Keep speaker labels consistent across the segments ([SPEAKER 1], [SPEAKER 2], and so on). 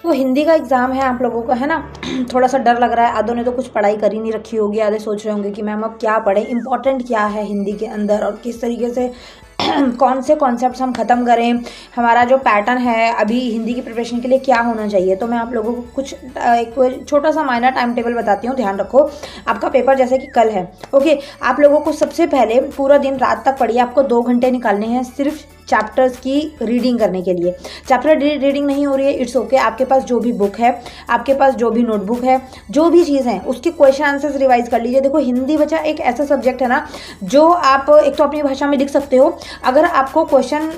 [SPEAKER 1] तो हिंदी का एग्ज़ाम है आप लोगों का, है ना। थोड़ा सा डर लग रहा है, आधों ने तो कुछ पढ़ाई कर ही नहीं रखी होगी, आधे सोच रहे होंगे कि मैम अब क्या पढ़ें, इंपॉर्टेंट क्या है हिंदी के अंदर और किस तरीके से कौन से कॉन्सेप्ट्स हम ख़त्म करें, हमारा जो पैटर्न है अभी हिंदी की प्रिपरेशन के लिए क्या होना चाहिए। तो मैं आप लोगों को कुछ एक छोटा सा माइनर टाइम टेबल बताती हूँ, ध्यान रखो। आपका पेपर जैसे कि कल है, ओके। आप लोगों को सबसे पहले पूरा दिन रात तक पढ़िए, आपको 2 घंटे निकालने हैं सिर्फ चैप्टर्स की रीडिंग करने के लिए। चैप्टर रीडिंग नहीं हो रही है, इट्स ओके। आपके पास जो भी बुक है, आपके पास जो भी नोटबुक है, जो भी चीज़ है उसके क्वेश्चन आंसर्स रिवाइज कर लीजिए। देखो हिंदी बच्चा एक ऐसा सब्जेक्ट है ना जो आप एक तो अपनी भाषा में लिख सकते हो, अगर आपको क्वेश्चन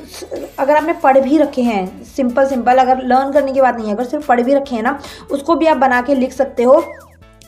[SPEAKER 1] अगर आपने पढ़ भी रखे हैं, सिंपल अगर लर्न करने की बात नहीं है, अगर सिर्फ पढ़ भी रखे हैं ना, उसको भी आप बना के लिख सकते हो।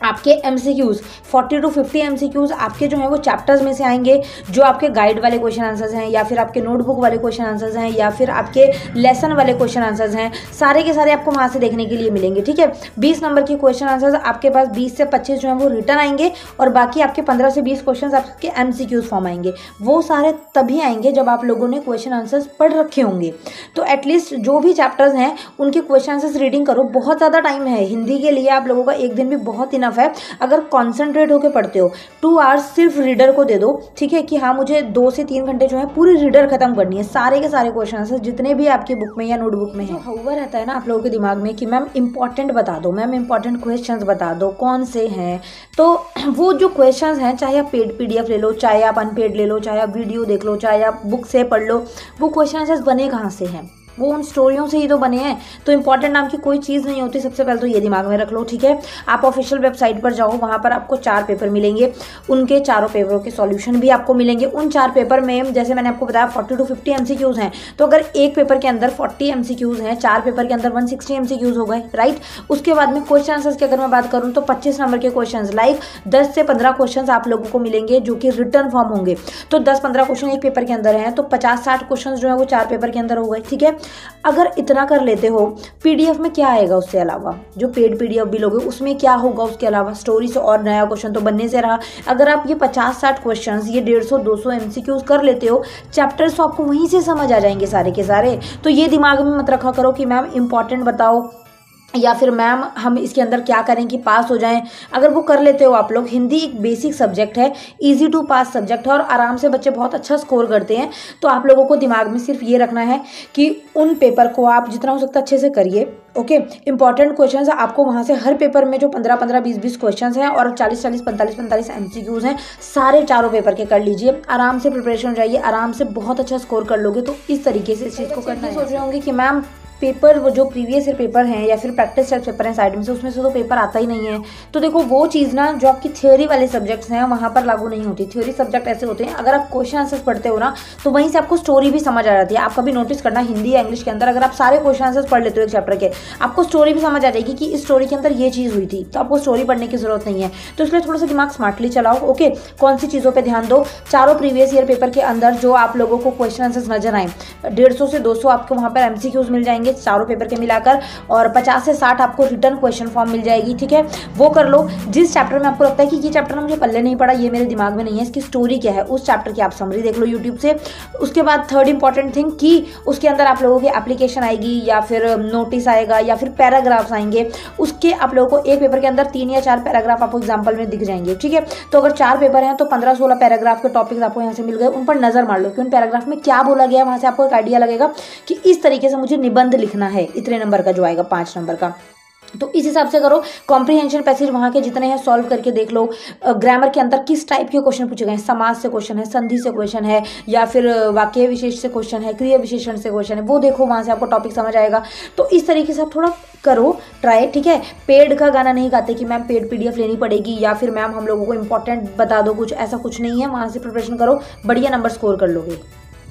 [SPEAKER 1] आपके MCQs 40 to 50 MCQs आपके जो हैं वो चैप्टर्स में से आएंगे, जो आपके गाइड वाले क्वेश्चन आंसर्स हैं या फिर आपके नोटबुक वाले क्वेश्चन आंसर्स हैं या फिर आपके लेसन वाले क्वेश्चन आंसर्स हैं, सारे के सारे आपको वहाँ से देखने के लिए मिलेंगे, ठीक है। 20 नंबर के क्वेश्चन आंसर्स आपके पास 20 से 25 जो है वो रिटर्न आएंगे और बाकी आपके 15 से 20 क्वेश्चन आपके MCQs फॉर्म आएंगे। वो सारे तभी आएंगे जब आप लोगों ने क्वेश्चन आंसर्स पढ़ रखे होंगे। तो एटलीस्ट जो भी चैप्टर्स हैं उनके क्वेश्चन आंसर्स रीडिंग करो। बहुत ज़्यादा टाइम है हिंदी के लिए, आप लोगों का एक दिन भी बहुत इनफ है। अगर कॉन्सेंट्रेट होकर पढ़ते हो 2 आवर्स सिर्फ रीडर को दे दो, ठीक है, कि हाँ मुझे 2 से 3 घंटे जो है पूरी रीडर खत्म करनी है, सारे के सारे क्वेश्चन आंसर जितने भी आपकी बुक में या नोटबुक में है। होवर रहता है ना आप लोगों के दिमाग में कि मैम इंपॉर्टेंट बता दो, मैम इंपॉर्टेंट क्वेश्चंस बता दो कौन से हैं। तो वो जो क्वेश्चंस हैं, चाहे आप पेड PDF ले लो, चाहे आप अनपेड ले लो, चाहे आप वीडियो देख लो, चाहे आप बुक से पढ़ लो, वो क्वेश्चन आंसर्स बने कहाँ से हैं, वो उन स्टोरियों से ही तो बने हैं। तो इंपॉर्टेंट नाम की कोई चीज़ नहीं होती, सबसे पहले तो ये दिमाग में रख लो, ठीक है। आप ऑफिशियल वेबसाइट पर जाओ, वहाँ पर आपको 4 पेपर मिलेंगे, उनके चारों पेपरों के सॉल्यूशन भी आपको मिलेंगे। उन 4 पेपर में जैसे मैंने आपको बताया 40 to 50 MCQs हैं, तो अगर एक पेपर के अंदर 40 MCQs हैं, 4 पेपर के अंदर 160 MCQs हो गए, राइट। उसके बाद में क्वेश्चन आंसर्स की अगर मैं बात करूँ तो 25 नंबर के क्वेश्चन, लाइक 10 से 15 क्वेश्चन आप लोगों को मिलेंगे जो कि रिटर्न फॉर्म होंगे। तो 10-15 क्वेश्चन एक पेपर के अंदर हैं, तो 50-60 क्वेश्चन जो है वो 4 पेपर के अंदर हो गए, ठीक है। अगर इतना कर लेते हो, PDF में क्या आएगा उससे अलावा, जो पेड PDF भी लोगे उसमें क्या होगा उसके अलावा, स्टोरी से और नया क्वेश्चन तो बनने से रहा। अगर आप ये 50-60 क्वेश्चंस, ये 150-200 MCQs कर लेते हो, चैप्टर्स तो आपको वहीं से समझ आ जाएंगे सारे के सारे। तो ये दिमाग में मत रखा करो कि मैम इंपॉर्टेंट बताओ या फिर मैम हम इसके अंदर क्या करें कि पास हो जाएं। अगर वो कर लेते हो आप लोग, हिंदी एक बेसिक सब्जेक्ट है, इजी टू पास सब्जेक्ट है और आराम से बच्चे बहुत अच्छा स्कोर करते हैं। तो आप लोगों को दिमाग में सिर्फ ये रखना है कि उन पेपर को आप जितना हो सकता है अच्छे से करिए, ओके। इंपॉर्टेंट क्वेश्चंस आपको वहाँ से हर पेपर में जो 15-15, 20-20 क्वेश्चंस हैं और 40-40, 45-45 MCQs हैं, सारे चारों पेपर के कर लीजिए। आराम से प्रिपरेशन हो जाइए, आराम से बहुत अच्छा स्कोर कर लोगे। तो इस तरीके से इस चीज़ को करना है। सोच रहे होंगे कि मैम पेपर वो जो प्रीवियस ईयर पेपर हैं या फिर प्रैक्टिस टेस्ट पेपर हैं साइड में से, उसमें से तो पेपर आता ही नहीं है। तो देखो वो चीज़ ना जो आपकी थ्योरी वाले सब्जेक्ट्स हैं वहाँ पर लागू नहीं होती। थ्योरी सब्जेक्ट ऐसे होते हैं, अगर आप क्वेश्चन आंसर्स पढ़ते हो ना तो वहीं से आपको स्टोरी भी समझ आ जाती है। आप कभी नोटिस करना हिंदी या इंग्लिश के अंदर अगर आप सारे क्वेश्चन आंसर्स पढ़ लेते हो एक चैप्टर के, आपको स्टोरी भी समझ आ जाएगी कि इस स्टोरी के अंदर ये चीज़ हुई थी, तो आपको स्टोरी पढ़ने की जरूरत नहीं है। तो इसलिए थोड़ा सा दिमाग स्मार्टली चलाओ, ओके। कौन सी चीज़ों पर ध्यान दो, चारों प्रीवियस ईयर पेपर के अंदर जो आप लोगों को क्वेश्चन आंसर्स नजर आए, 150 से 200 आपको वहाँ पर MCQs मिल जाएंगे चारों पेपर के मिलाकर, और 50 से 60 आपको रिटर्न क्वेश्चन फॉर्म मिल जाएगी, ठीक है। वो कर लो। जिस चैप्टर में आपको लगता है कि ये चैप्टर ना मुझे पल्ले नहीं पड़ा, ये मेरे दिमाग में नहीं है, इसकी स्टोरी क्या है, उस चैप्टर की आप समरी देख लो यूट्यूब से। उसके बाद थर्ड इंपॉर्टेंट थिंग कि उसके अंदर आप लोगों की एप्लीकेशन आएगी या फिर नोटिस आएगा या फिर पैराग्राफ्स आएंगे, उसके आप लोगों को एक पेपर के अंदर 3 या 4 पैराग्राफ आपको एग्जाम्पल में दिख जाएंगे, ठीक है। तो अगर 4 पेपर हैं तो 15-16 पैराग्राफ के टॉपिक्स आपको यहाँ से मिल गए, उन पर नजर मार लो कि उन पैराग्राफ में क्या बोला गया, वहां से आपको एक आइडिया लगेगा कि इस तरीके से मुझे निबंध लिखना है इतने नंबर का जो आएगा 5 नंबर का। तो इस हिसाब से करो। कॉम्प्रिहेंशन पैसेज वहाँ के जितने हैं सॉल्व करके देख लो। ग्रामर के अंदर किस टाइप के क्वेश्चन पूछे गए हैं, समास से क्वेश्चन है, संधि से क्वेश्चन है या फिर वाक्य विशेष से क्वेश्चन है, क्रिया विशेषण से क्वेश्चन है, वो देखो, वहाँ से आपको टॉपिक समझ आएगा। तो इस तरीके से आप थोड़ा करो ट्राई, ठीक है। पेड का गाना नहीं गाते कि मैम पेड PDF लेनी पड़ेगी या फिर मैम हम लोगों को इंपॉर्टेंट बता दो, कुछ ऐसा कुछ नहीं है। वहाँ से प्रिपरेशन करो, बढ़िया नंबर स्कोर कर लोगे।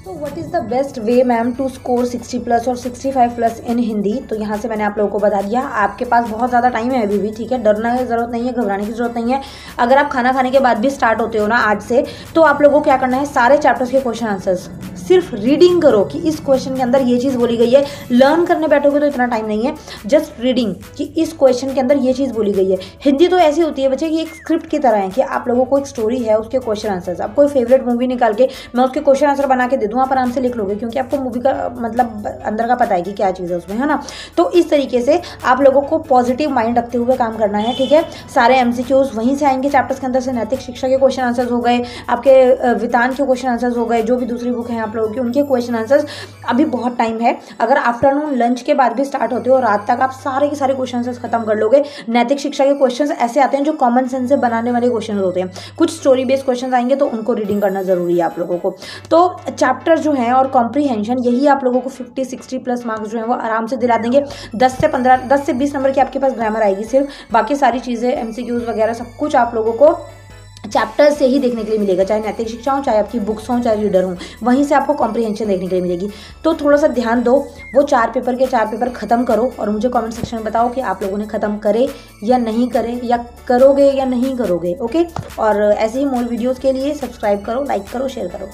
[SPEAKER 1] तो what is the best way ma'am to score 60+ और 65+ इन हिंदी? तो यहाँ से मैंने आप लोगों को बता दिया। आपके पास बहुत ज़्यादा टाइम है अभी भी, ठीक है, डरने की ज़रूरत नहीं है, घबराने की ज़रूरत नहीं है। अगर आप खाना खाने के बाद भी स्टार्ट होते हो ना आज से, तो आप लोगों को क्या करना है, सारे चैप्टर्स के क्वेश्चन आंसर्स सिर्फ रीडिंग करो कि इस क्वेश्चन के अंदर ये चीज़ बोली गई है। लर्न करने बैठोगे तो इतना टाइम नहीं है, जस्ट रीडिंग कि इस क्वेश्चन के अंदर ये चीज़ बोली गई है। हिंदी तो ऐसी होती है बच्चे कि एक स्क्रिप्ट की तरह है कि आप लोगों को एक स्टोरी है, उसके क्वेश्चन आंसर्स, आप कोई फेवरेट मूवी निकाल के मैं उसके क्वेश्चन आंसर बना के दे दूँ, आप आराम से लिख लोगे क्योंकि आपको मूवी का मतलब अंदर का पता है कि क्या चीज़ है उसमें, है ना। तो इस तरीके से आप लोगों को पॉजिटिव माइंड रखते हुए काम करना है, ठीक है। सारे एमसीक्यूज वहीं से आएंगे चैप्टर्स के अंदर से। नैतिक शिक्षा के क्वेश्चन आंसर्स हो गए, आपके वितान के क्वेश्चन आंसर्स हो गए, जो भी दूसरी बुक है आप लोगों की उनके क्वेश्चन आंसर्स। अभी बहुत टाइम है, अगर आफ्टरनून लंच के बाद भी स्टार्ट होते हो रात तक आप सारे के सारे क्वेश्चन आंसर्स खत्म कर लोगे। नैतिक शिक्षा के क्वेश्चन ऐसे आते हैं जो कॉमन सेंस से बनाने वाले क्वेश्चन होते हैं, कुछ स्टोरी बेस्ड क्वेश्चन आएंगे तो उनको रीडिंग करना जरूरी है आप लोगों को। तो चैप्टर जो है और कॉम्प्रीहेंशन, यही आप लोगों को 50-60+ मार्क्स जो है वो आराम से दिला देंगे। 10 से 20 नंबर की आपके पास ग्रामर आएगी सिर्फ, बाकी सारी चीज़ें एमसीक्यूज वगैरह सब कुछ आप लोगों को चैप्टर से ही देखने के लिए मिलेगा, चाहे नैतिक शिक्षा हो, चाहे आपकी बुक्स हो, चाहे रीडर हो, वहीं से आपको कॉम्प्रीहेंशन देखने के लिए मिलेगी। तो थोड़ा सा ध्यान दो, वो 4 पेपर खत्म करो और मुझे कमेंट सेक्शन में बताओ कि आप लोगों ने खत्म करे या नहीं करे, या करोगे या नहीं करोगे, ओके। और ऐसे ही मोर वीडियोज़ के लिए सब्सक्राइब करो, लाइक करो, शेयर करो।